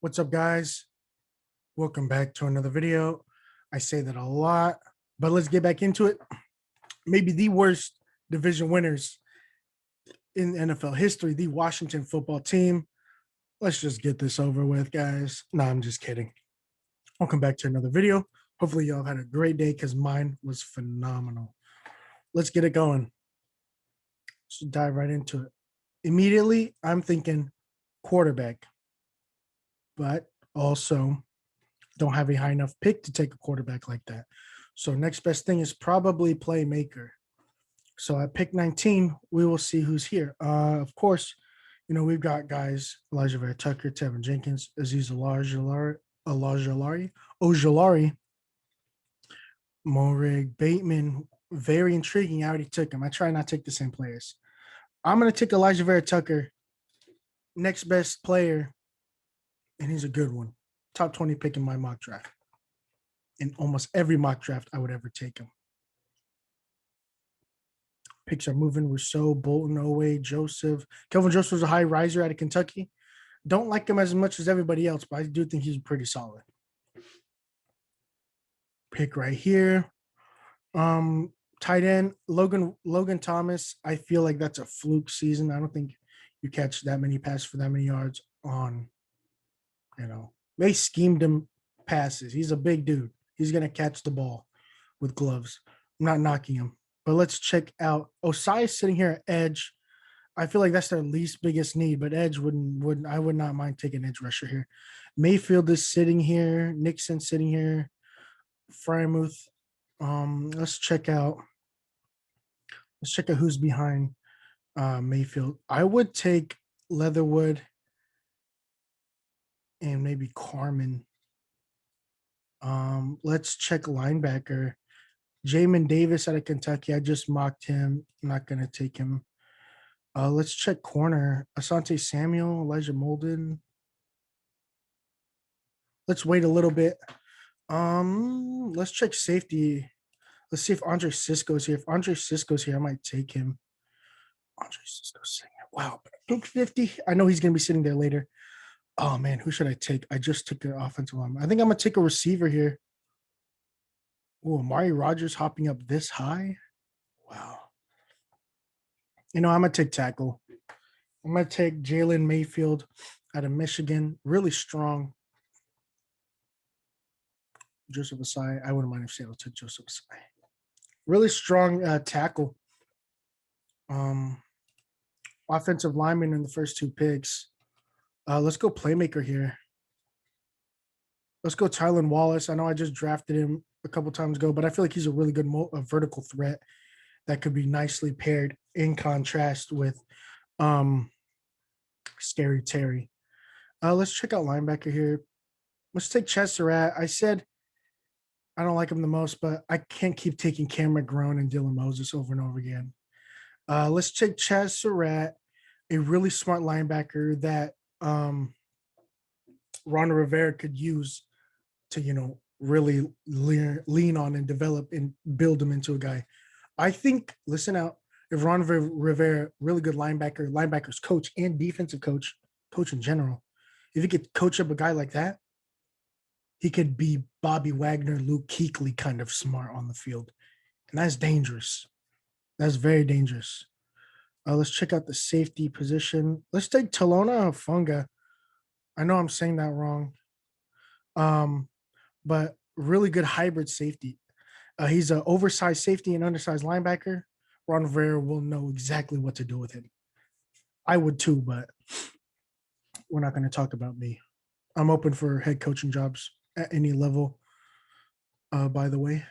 What's up, guys? Welcome back to another video. I say that a lot, but let's get back into it. Maybe the worst division winners in NFL history, the Washington football team. Let's just get this over with, guys. No, I'm just kidding. Welcome back to another video. Hopefully y'all had a great day because mine was phenomenal. Let's get it going. Let's dive right into it. Immediately, I'm thinking quarterback, but also don't have a high enough pick to take a quarterback like that. So next best thing is probably playmaker. So at pick 19, we will see who's here. Of course, you know, we've got guys, ALIJAH VERA-TUCKER, Tevin Jenkins, Azeez Ojulari, Morig, Bateman. Very intriguing. I already took him. I try not to take the same players. I'm going to take ALIJAH VERA-TUCKER, next best player, and he's a good one. Top 20 pick in my mock draft. In almost every mock draft, I would ever take him. Picks are moving. Rousseau, Bolton, Owe, Joseph. Kelvin Joseph was a high riser out of Kentucky. Don't like him as much as everybody else, but I do think he's pretty solid. Pick right here. Tight end, Logan Thomas. I feel like that's a fluke season. I don't think you catch that many passes for that many yards on, you know. They schemed him passes. He's a big dude. He's going to catch the ball with gloves. I'm not knocking him. But let's check out Osai sitting here at edge. I feel like that's their least biggest need, but edge wouldn't I would not mind taking edge rusher here. Mayfield is sitting here, Nixon sitting here, Frymouth. Let's check out who's behind Mayfield. I would take Leatherwood and maybe Carmen. Let's check linebacker. Jamin Davis out of Kentucky. I just mocked him. I'm not going to take him. Let's check corner. Asante Samuel, Elijah Molden. Let's wait a little bit. Let's check safety. Let's see if Andre Cisco's here. If Andre Cisco's here, I might take him. Andre Cisco's sitting here. Wow. Pick 50. I know he's going to be sitting there later. Oh, man. Who should I take? I just took an offensive lineman. I think I'm going to take a receiver here. Oh, Amari Rogers hopping up this high. Wow. You know, I'm going to take tackle. I'm going to take Jalen Mayfield out of Michigan. Really strong. Joseph Asai. I wouldn't mind if Seattle took Joseph Asai. Really strong tackle. Offensive lineman in the first two picks. Let's go playmaker here. Let's go TYLAN Wallace. I know I just drafted him a couple times ago, but I feel like he's a really good vertical threat that could be nicely paired in contrast with Scary Terry. Let's check out linebacker here. Let's take CHAZ SURRATT. I said I don't like him the most, but I can't keep taking Cameron Grown and Dylan Moses over and over again. Let's take CHAZ SURRATT, a really smart linebacker that Ron Rivera could use to, you know, really lean on and develop and build him into a guy. I think, listen out, if Ron Rivera, really good linebackers coach and defensive coach in general, if he could coach up a guy like that, he could be Bobby Wagner, Luke Kuechly kind of smart on the field. And that's dangerous. That's very dangerous. Let's check out the safety position. Let's take Talona HUFANCA. I know I'm saying that wrong. But really good hybrid safety. He's an oversized safety and undersized linebacker. Ron Rivera will know exactly what to do with him. I would too, but we're not going to talk about me. I'm open for head coaching jobs at any level, by the way.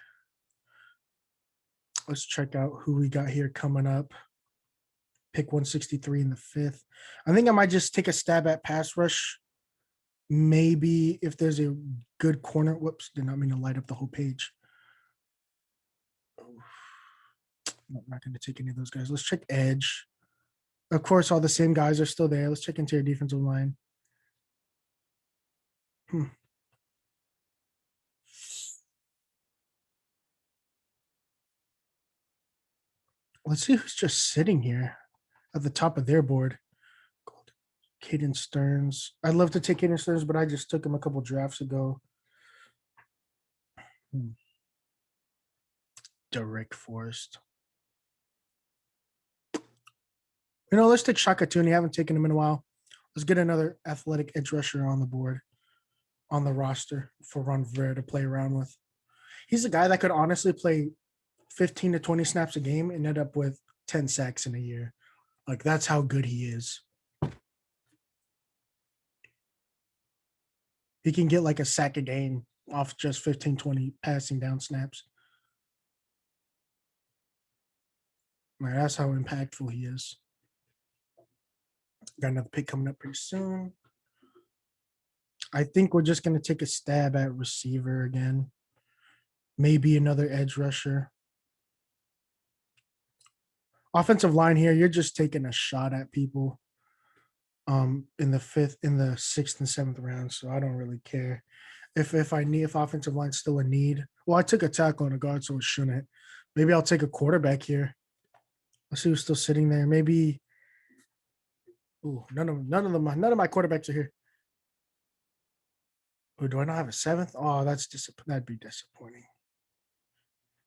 Let's check out who we got here coming up. Pick 163 in the 5th. I think I might just take a stab at pass rush. Maybe if there's a good corner. Whoops, did not mean to light up the whole page. I'm not going to take any of those guys. Let's check edge. Of course, all the same guys are still there. Let's check interior defensive line. Let's see who's just sitting here at the top of their board. Caden Stearns. I'd love to take Caden Stearns, but I just took him a couple drafts ago. Derek Forrest. Let's take Shaka Tooney. I haven't taken him in a while. Let's get another athletic edge rusher on the board, on the roster for Ron Rivera to play around with. He's a guy that could honestly play 15 to 20 snaps a game and end up with 10 sacks in a year. Like, that's how good he is. He can get like a sack a game off just 15, 20 passing down snaps. Like, that's how impactful he is. Got another pick coming up pretty soon. I think we're just going to take a stab at receiver again. Maybe another edge rusher. Offensive line here, you're just taking a shot at people in the 5th, in the 6th and 7th round. So I don't really care if offensive line's still a need. Well, I took a tackle and a guard, so it shouldn't. Maybe I'll take a quarterback here. Let's see who's still sitting there. Maybe. Ooh, none of my quarterbacks are here. Oh, do I not have a 7th? Oh, that'd be disappointing.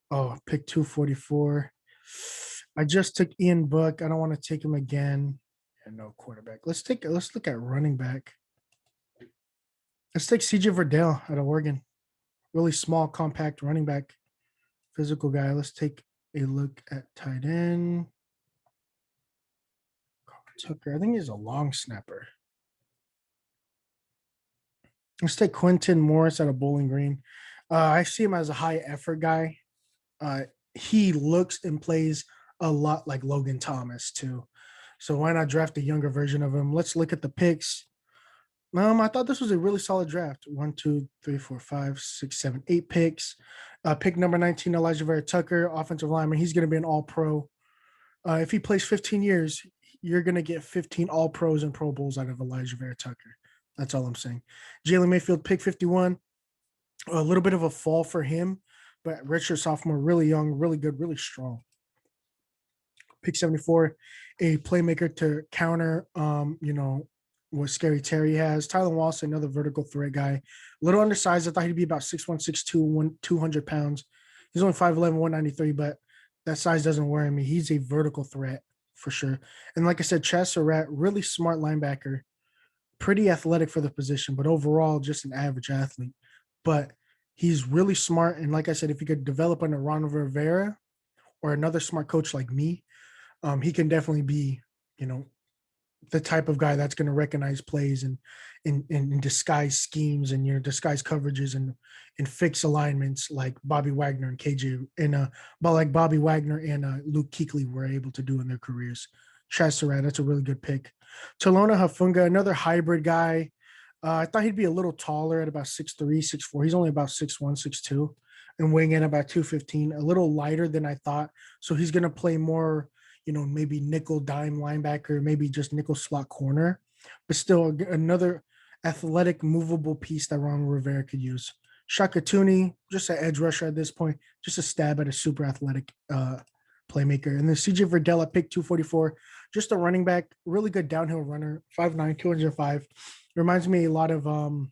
Oh, pick 244. I just took Ian Book. I don't want to take him again. And no quarterback. Let's look at running back. Let's take CJ Verdell out of Oregon. Really small, compact running back, physical guy. Let's take a look at tight end. Tucker. I think he's a long snapper. Let's take Quintin Morris out of Bowling Green. I see him as a high effort guy. He looks and plays a lot like Logan Thomas too. So why not draft a younger version of him? Let's look at the picks. I thought this was a really solid draft. 1, 2, 3, 4, 5, 6, 7, 8 picks. Pick number 19, ALIJAH VERA-TUCKER, offensive lineman. He's going to be an all-pro. If he plays 15 years, you're going to get 15 all-pros and Pro Bowls out of ALIJAH VERA-TUCKER. That's all I'm saying. Jalen Mayfield, pick 51. A little bit of a fall for him, but redshirt sophomore, really young, really good, really strong. Pick 74, a playmaker to counter, what Scary Terry has. TYLAN Wallace, another vertical threat guy. A little undersized. I thought he'd be about 6'1", 6'2", 200 pounds. He's only 5'11", 193, but that size doesn't worry me. He's a vertical threat for sure. And like I said, CHAZ SURRATT, really smart linebacker, pretty athletic for the position, but overall just an average athlete. But he's really smart. And like I said, if he could develop under Ron Rivera or another smart coach like me, he can definitely be, the type of guy that's going to recognize plays and disguise schemes and disguise coverages and fix alignments like Bobby Wagner and KJ but like Bobby Wagner and Luke Kuechly were able to do in their careers. CHAZ SURRATT, that's a really good pick. TONEY HUFANCA, another hybrid guy. I thought he'd be a little taller at about 6'3", 6'4". He's only about 6'1", 6'2", and weighing in about 215. A little lighter than I thought, so he's going to play more. Maybe nickel dime linebacker, maybe just nickel slot corner, but still another athletic, movable piece that Ron Rivera could use. Shaka Tooney, just an edge rusher at this point, just a stab at a super athletic playmaker. And then CJ Verdell at pick 244, just a running back, really good downhill runner, 5'9", 205. Reminds me a lot of, oh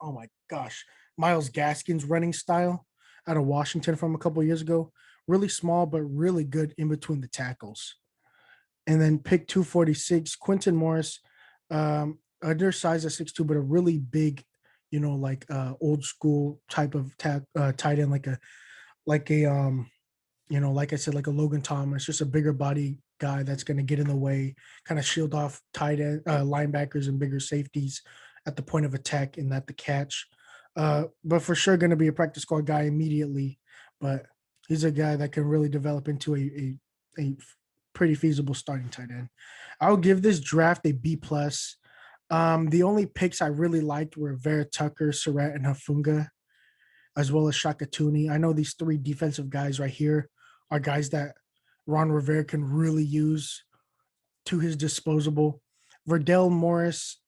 my gosh, Myles Gaskin's running style out of Washington from a couple of years ago. Really small, but really good in between the tackles. And then pick 246, Quintin Morris, undersized at 6'2", but a really big, old school type of tight end, like I said, like a Logan Thomas, just a bigger body guy that's going to get in the way, kind of shield off tight end linebackers and bigger safeties at the point of attack and at the catch. But for sure going to be a practice squad guy immediately. But he's a guy that can really develop into a pretty feasible starting tight end. I'll give this draft a B+. The only picks I really liked were VERA-TUCKER, SURRATT, and HUFANCA, as well as Shaka Tooney. I know these 3 defensive guys right here are guys that Ron Rivera can really use to his disposable. Verdell, Morris,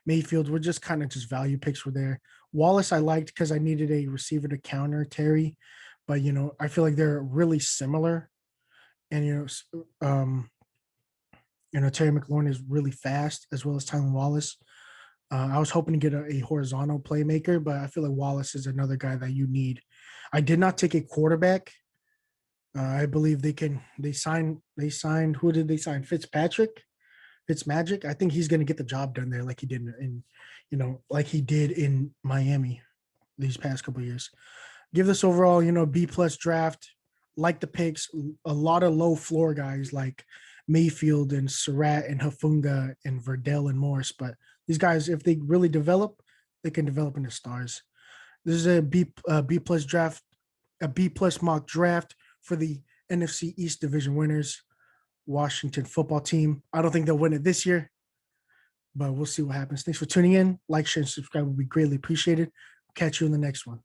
Mayfield were just kind of just value picks were there. Wallace I liked because I needed a receiver to counter Terry. But, I feel like they're really similar. And, Terry McLaurin is really fast, as well as Tylan Wallace. I was hoping to get a horizontal playmaker, but I feel like Wallace is another guy that you need. I did not take a quarterback. I believe they signed who did they sign? Fitzmagic. I think he's going to get the job done there, like he did like he did in Miami these past couple of years. Give this overall, B plus draft. Like the picks, a lot of low floor guys like Mayfield and Surratt and HUFANCA and VERDELL and Morris. But these guys, if they really develop, they can develop into stars. This is a B plus draft, a B plus mock draft for the NFC East Division winners, Washington football team. I don't think they'll win it this year, but we'll see what happens. Thanks for tuning in. Like, share, and subscribe would be greatly appreciated. Catch you in the next one.